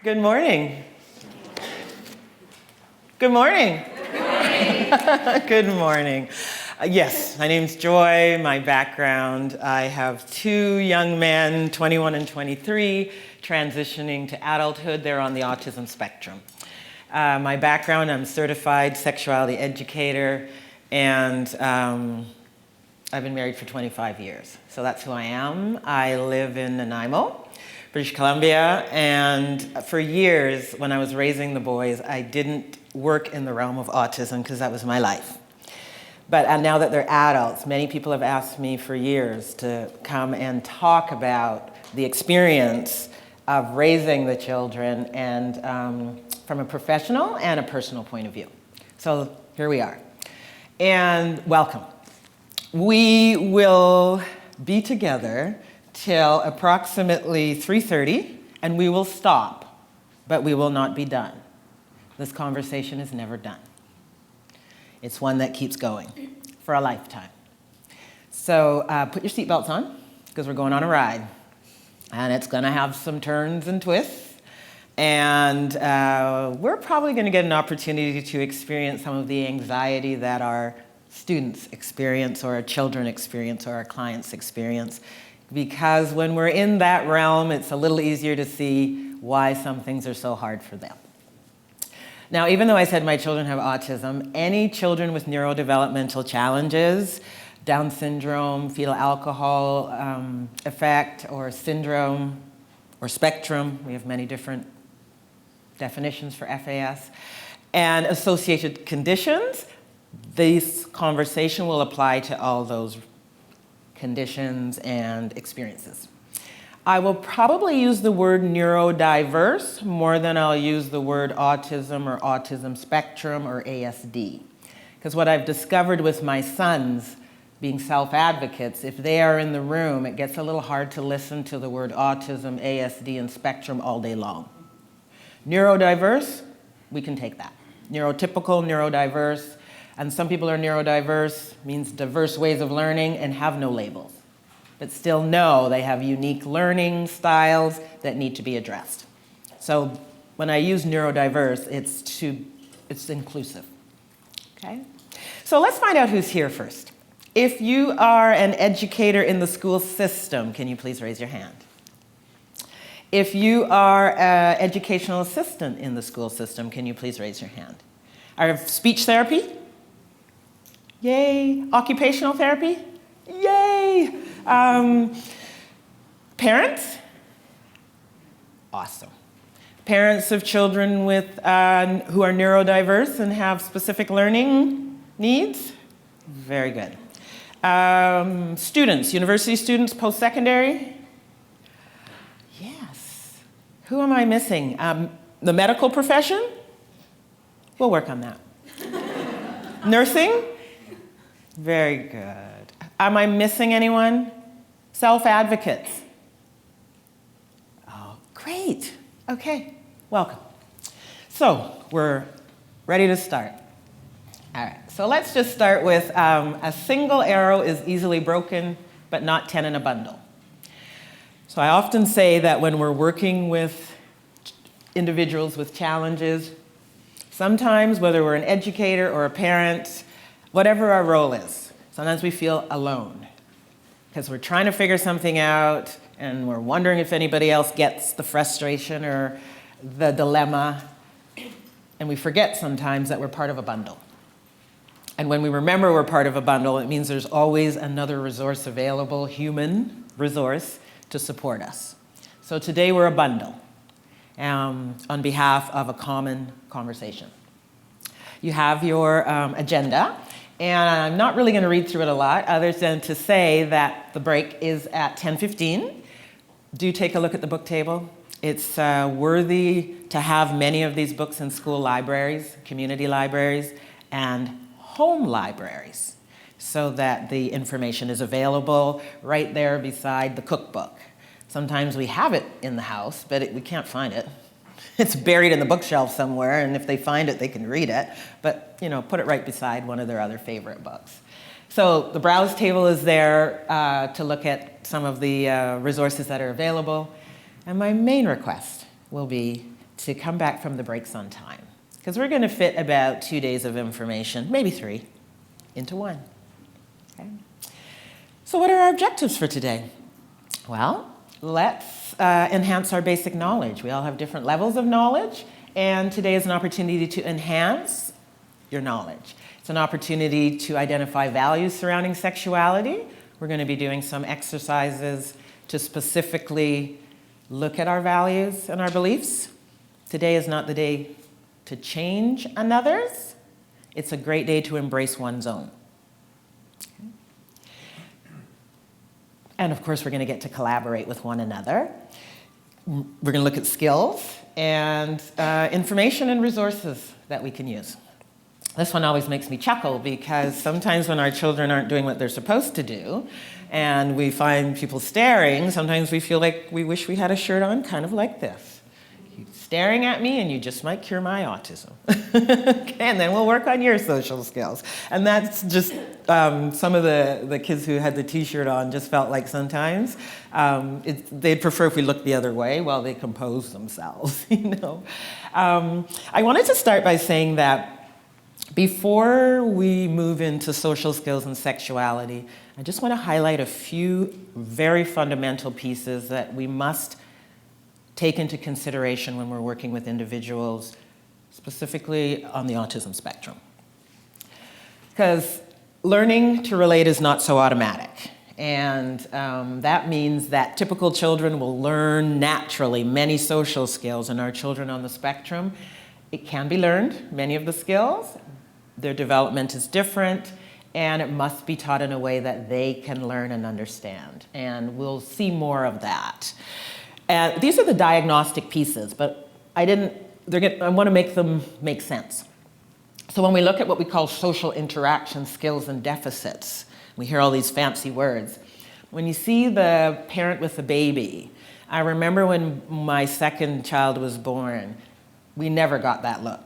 Good morning. Good morning. Good morning. Yes, my name's Joy. My background, I have two young men, 21 and 23, transitioning to adulthood. They're on the autism spectrum. My background, I'm a certified sexuality educator, and I've been married for 25 years. So that's who I am. I live in Nanaimo, British Columbia, and for years when I was raising the boys, I didn't work in the realm of autism because that was my life. But now that they're adults, many people have asked me for years to come and talk about the experience of raising the children and from a professional and a personal point of view. So here we are. And welcome. We will be together till approximately 3:30, and we will stop, but we will not be done. This conversation is never done. It's one that keeps going for a lifetime. So put your seatbelts on, because we're going on a ride. And it's going to have some turns and twists. And we're probably going to get an opportunity to experience some of the anxiety that our students experience, or our children experience, or our clients experience. Because when we're in that realm, it's a little easier to see why some things are so hard for them. Now, even though I said my children have autism, any children with neurodevelopmental challenges, Down syndrome, fetal alcohol effect, or syndrome, or spectrum, we have many different definitions for FAS, and associated conditions, this conversation will apply to all those conditions and experiences. I will probably use the word neurodiverse more than I'll use the word autism or autism spectrum or ASD. Because what I've discovered with my sons being self-advocates, if they are in the room, it gets a little hard to listen to the word autism, ASD, and spectrum all day long. Neurodiverse, we can take that. Neurotypical, neurodiverse, and some people are neurodiverse, means diverse ways of learning and have no labels, but still know they have unique learning styles that need to be addressed. So when I use neurodiverse, it's inclusive, okay? So let's find out who's here first. If you are an educator in the school system, can you please raise your hand? If you are an educational assistant in the school system, can you please raise your hand? Are speech therapy? Yay. Occupational therapy? Yay. Parents? Awesome. Parents of children with, who are neurodiverse and have specific learning needs? Very good. Students, university students, post-secondary? Yes. Who am I missing? The medical profession? We'll work on that. Nursing? Very good. Am I missing anyone? Self-advocates? Oh, great. Okay, welcome. So we're ready to start. All right, so let's just start with a single arrow is easily broken, but not 10 in a bundle. So I often say that when we're working with individuals with challenges, sometimes whether we're an educator or a parent, whatever our role is, sometimes we feel alone because we're trying to figure something out and we're wondering if anybody else gets the frustration or the dilemma, and we forget sometimes that we're part of a bundle. And when we remember we're part of a bundle, it means there's always another resource available, human resource, to support us. So today we're a bundle on behalf of a common conversation. You have your agenda, and I'm not really going to read through it a lot other than to say that the break is at 10:15. Do take a look at the book table. It's worthy to have many of these books in school libraries, community libraries, and home libraries so that the information is available right there beside the cookbook. Sometimes we have it in the house, but we can't find it. It's buried in the bookshelf somewhere, and if they find it, they can read it. But, you know, put it right beside one of their other favorite books. So the browse table is there to look at some of the resources that are available. And my main request will be to come back from the breaks on time, because we're going to fit about 2 days of information, maybe 3, into one. Okay? So what are our objectives for today? Well, let's enhance our basic knowledge. We all have different levels of knowledge, and today is an opportunity to enhance your knowledge. It's an opportunity to identify values surrounding sexuality. We're going to be doing some exercises to specifically look at our values and our beliefs. Today is not the day to change another's. It's a great day to embrace one's own. And of course, we're going to get to collaborate with one another. We're going to look at skills and information and resources that we can use. This one always makes me chuckle because sometimes when our children aren't doing what they're supposed to do and we find people staring, sometimes we feel like we wish we had a shirt on kind of like this. You're staring at me and you just might cure my autism. Okay, and then we'll work on your social skills. And that's just some of the kids who had the t-shirt on just felt like sometimes they'd prefer if we looked the other way while they compose themselves, you know. I wanted to start by saying that before we move into social skills and sexuality, I just want to highlight a few very fundamental pieces that we must take into consideration when we're working with individuals, specifically on the autism spectrum. Because learning to relate is not so automatic. And that means that typical children will learn naturally many social skills, and our children on the spectrum, it can be learned, many of the skills. Their development is different, and it must be taught in a way that they can learn and understand. And we'll see more of that. These are the diagnostic pieces, but I want to make them make sense. So when we look at what we call social interaction skills and deficits, we hear all these fancy words. When you see the parent with the baby, I remember when my second child was born, we never got that look.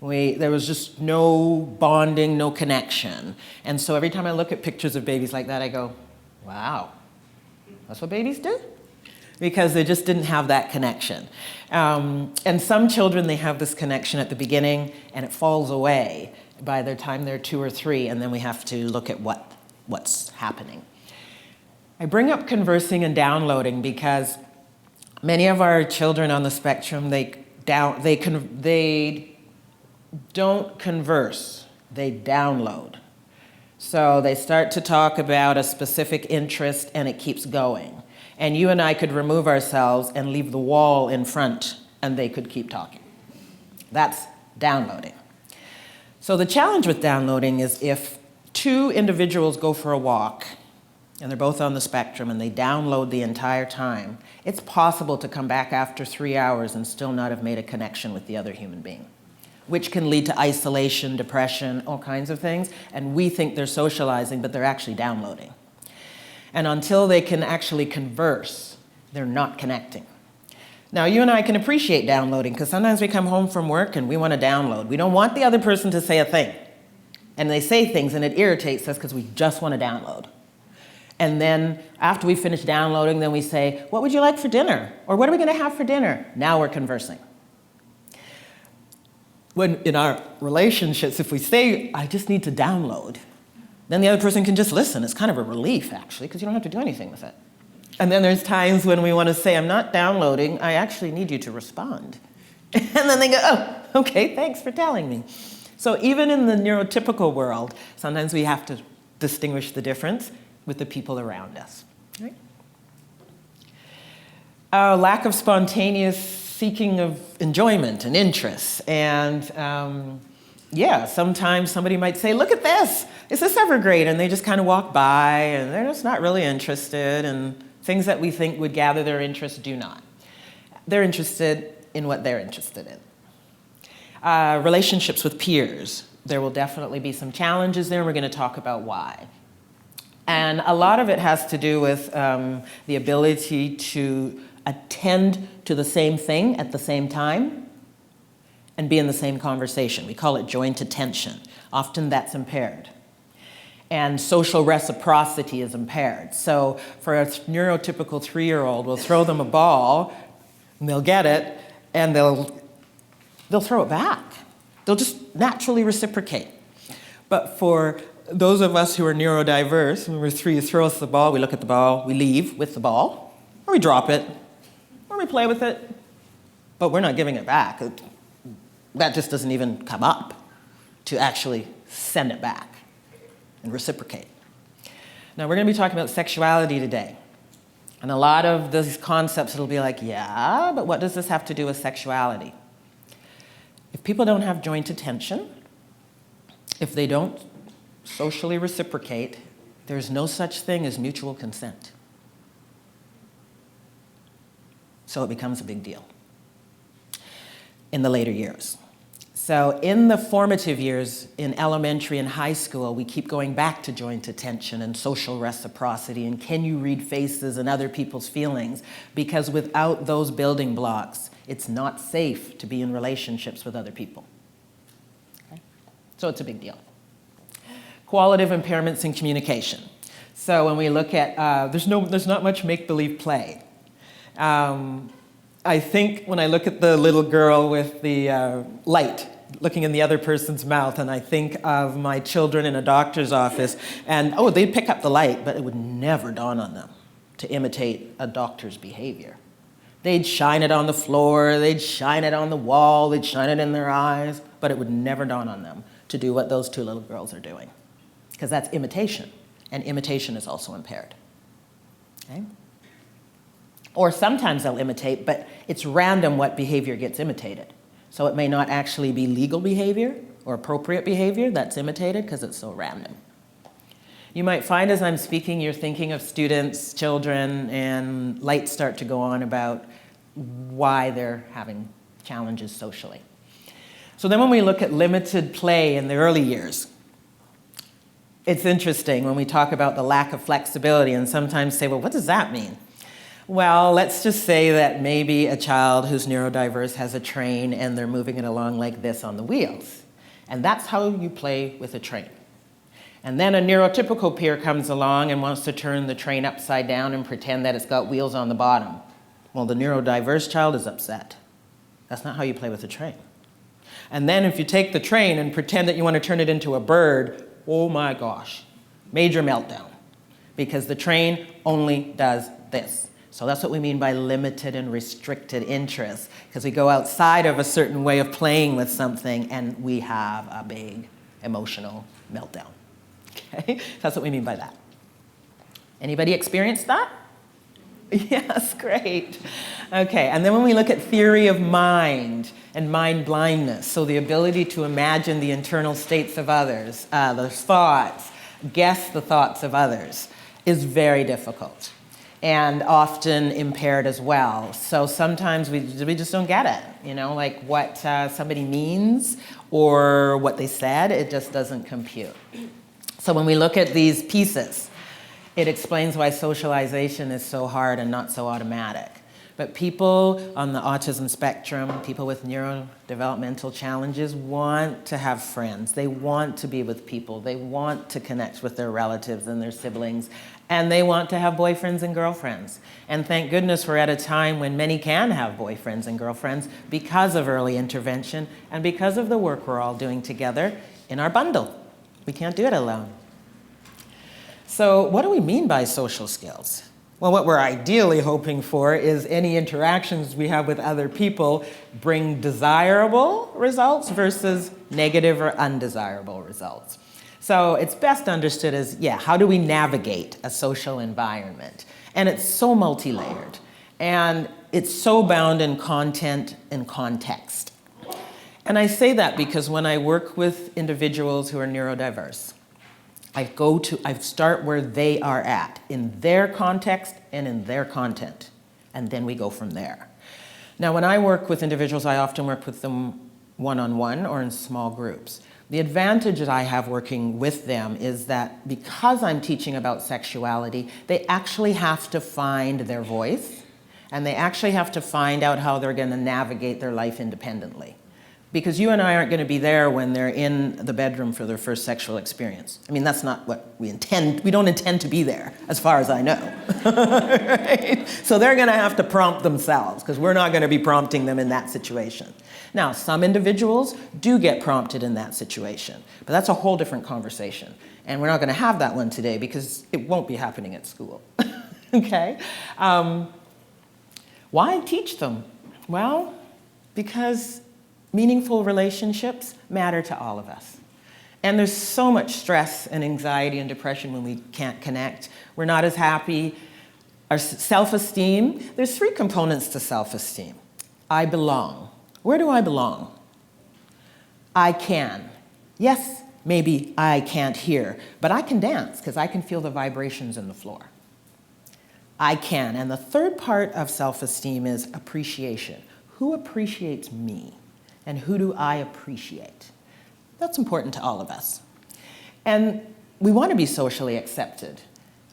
There was just no bonding, no connection. And so every time I look at pictures of babies like that, I go, wow, that's what babies do? Because they just didn't have that connection. And some children, they have this connection at the beginning, and it falls away by the time they're 2 or 3, and then we have to look at what's happening. I bring up conversing and downloading because many of our children on the spectrum, they don't converse, they download. So they start to talk about a specific interest and it keeps going. And you and I could remove ourselves and leave the wall in front and they could keep talking. That's downloading. So the challenge with downloading is if 2 individuals go for a walk and they're both on the spectrum and they download the entire time, it's possible to come back after 3 hours and still not have made a connection with the other human being, which can lead to isolation, depression, all kinds of things. And we think they're socializing, but they're actually downloading. And until they can actually converse, they're not connecting. Now, you and I can appreciate downloading because sometimes we come home from work and we want to download. We don't want the other person to say a thing. And they say things and it irritates us because we just want to download. And then after we finish downloading, then we say, what would you like for dinner? Or what are we going to have for dinner? Now we're conversing. When in our relationships, if we say, I just need to download, then the other person can just listen. It's kind of a relief, actually, because you don't have to do anything with it. And then there's times when we want to say, I'm not downloading, I actually need you to respond. And then they go, oh, okay, thanks for telling me. So even in the neurotypical world, sometimes we have to distinguish the difference with the people around us. Right? Lack of spontaneous seeking of enjoyment and interest. And sometimes somebody might say, look at this, is this ever great? And they just kind of walk by and they're just not really interested, and things that we think would gather their interest do not. They're interested in what they're interested in. Relationships with peers. There will definitely be some challenges there, and we're going to talk about why. And a lot of it has to do with the ability to attend to the same thing at the same time and be in the same conversation. We call it joint attention. Often that's impaired. And social reciprocity is impaired. So for a neurotypical 3-year-old, we'll throw them a ball and they'll get it, and they'll throw it back. They'll just naturally reciprocate. But for those of us who are neurodiverse, when we're 3, you throw us the ball, we look at the ball, we leave with the ball, or we drop it, or we play with it, but we're not giving it back. That just doesn't even come up to actually send it back and reciprocate. Now, we're going to be talking about sexuality today. And a lot of these concepts, it'll be like, yeah, but what does this have to do with sexuality? If people don't have joint attention, if they don't socially reciprocate, there's no such thing as mutual consent. So it becomes a big deal in the later years. So in the formative years, in elementary and high school, we keep going back to joint attention and social reciprocity and can you read faces and other people's feelings? Because without those building blocks, it's not safe to be in relationships with other people. Okay? So it's a big deal. Qualitative impairments in communication. So when we look at, there's not much make-believe play. I think when I look at the little girl with the light looking in the other person's mouth, and I think of my children in a doctor's office, and they'd pick up the light, but it would never dawn on them to imitate a doctor's behavior. They'd shine it on the floor, they'd shine it on the wall, they'd shine it in their eyes, but it would never dawn on them to do what those 2 little girls are doing, because that's imitation, and imitation is also impaired. Okay? Or sometimes they'll imitate, but it's random what behavior gets imitated. So it may not actually be legal behavior or appropriate behavior that's imitated because it's so random. You might find as I'm speaking, you're thinking of students, children, and lights start to go on about why they're having challenges socially. So then when we look at limited play in the early years, it's interesting when we talk about the lack of flexibility and sometimes say, well, what does that mean? Well, let's just say that maybe a child who's neurodiverse has a train and they're moving it along like this on the wheels. And that's how you play with a train. And then a neurotypical peer comes along and wants to turn the train upside down and pretend that it's got wheels on the bottom. Well, the neurodiverse child is upset. That's not how you play with a train. And then if you take the train and pretend that you want to turn it into a bird, oh my gosh, major meltdown. Because the train only does this. So that's what we mean by limited and restricted interest, because we go outside of a certain way of playing with something and we have a big emotional meltdown. Okay? That's what we mean by that. Anybody experienced that? Yes, great. Okay, and then when we look at theory of mind and mind blindness, so the ability to imagine the internal states of others, those thoughts, guess the thoughts of others, is very difficult. And often impaired as well. So sometimes we just don't get it, like what somebody means or what they said, it just doesn't compute. So when we look at these pieces, it explains why socialization is so hard and not so automatic. But people on the autism spectrum, people with neurodevelopmental challenges want to have friends. They want to be with people. They want to connect with their relatives and their siblings. And they want to have boyfriends and girlfriends. And thank goodness we're at a time when many can have boyfriends and girlfriends because of early intervention and because of the work we're all doing together in our bundle. We can't do it alone. So what do we mean by social skills? Well, what we're ideally hoping for is any interactions we have with other people bring desirable results versus negative or undesirable results. So it's best understood as, how do we navigate a social environment? And it's so multi-layered, and it's so bound in content and context. And I say that because when I work with individuals who are neurodiverse, I start where they are at, in their context and in their content, and then we go from there. Now, when I work with individuals, I often work with them one-on-one or in small groups. The advantage that I have working with them is that because I'm teaching about sexuality, they actually have to find their voice, and they actually have to find out how they're going to navigate their life independently. Because you and I aren't going to be there when they're in the bedroom for their first sexual experience. I mean, that's not what we intend. We don't intend to be there, as far as I know. Right? So they're going to have to prompt themselves, because we're not going to be prompting them in that situation. Now, some individuals do get prompted in that situation, but that's a whole different conversation. And we're not going to have that one today, because it won't be happening at school. Okay? Why teach them? Well, because meaningful relationships matter to all of us. And there's so much stress and anxiety and depression when we can't connect. We're not as happy. Our self-esteem, there's 3 components to self-esteem. I belong. Where do I belong? I can. Yes, maybe I can't hear, but I can dance because I can feel the vibrations in the floor. I can. And the 3rd part of self-esteem is appreciation. Who appreciates me? And who do I appreciate? That's important to all of us. And we want to be socially accepted.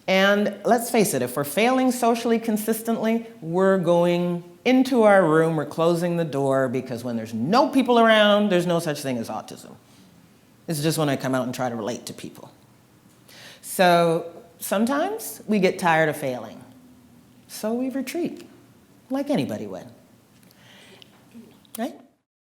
And let's face it, if we're failing socially consistently, we're going into our room, we're closing the door, because when there's no people around, there's no such thing as autism. It's just when I come out and try to relate to people. So sometimes we get tired of failing. So we retreat, like anybody would. Right?